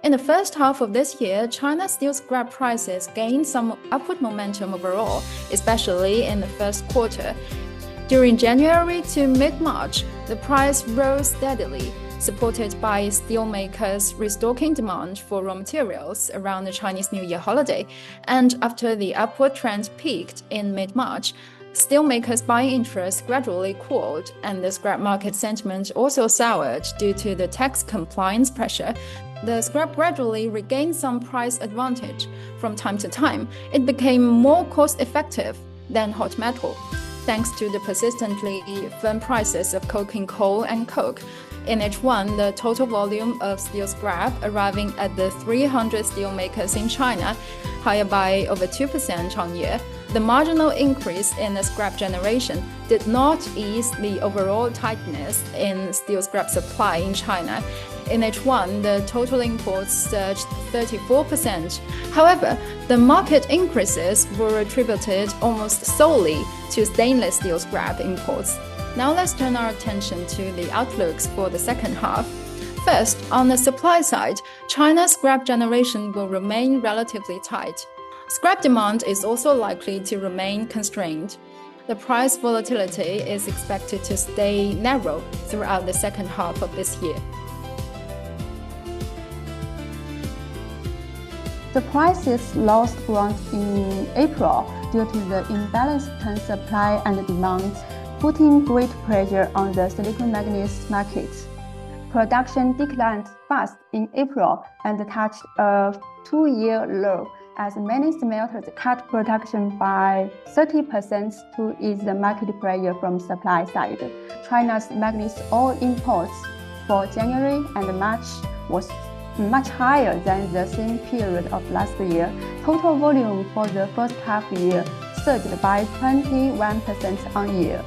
In the first half of this year, China's steel scrap prices gained some upward momentum overall, especially in the first quarter. During January to mid-March, the price rose steadily, supported by steelmakers restocking demand for raw materials around the Chinese New Year holiday. And after the upward trend peaked in mid-March, steelmakers' buying interest gradually cooled, and the scrap market sentiment also soured due to the tax compliance pressure. The scrap gradually regained some price advantage. From time to time, it became more cost-effective than hot metal, thanks to the persistently firm prices of coking coal and coke. In H1, the total volume of steel scrap arriving at the 300 steelmakers in China, higher by over 2% on year. The marginal increase in the scrap generation did not ease the overall tightness in steel scrap supply in China. In H1, the total imports surged 34%. However, the market increases were attributed almost solely to stainless steel scrap imports. Now let's turn our attention to the outlooks for the second half. First, on the supply side, China's scrap generation will remain relatively tight. Scrap demand is also likely to remain constrained. The price volatility is expected to stay narrow throughout the second half of this year. The prices lost ground in April due to the imbalanced supply and demand, putting great pressure on the silicon manganese market. Production declined fast in April and touched a 2-year low, as many smelters cut production by 30% to ease the market pressure from supply side. China's manganese ore imports for January and March was much higher than the same period of last year. Total volume for the first half year surged by 21% on year.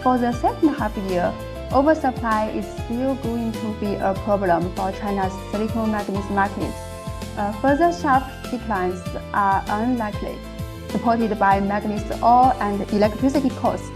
For the second half year, oversupply is still going to be a problem for China's silicon manganese market. Further sharp declines are unlikely, supported by manganese ore and electricity costs.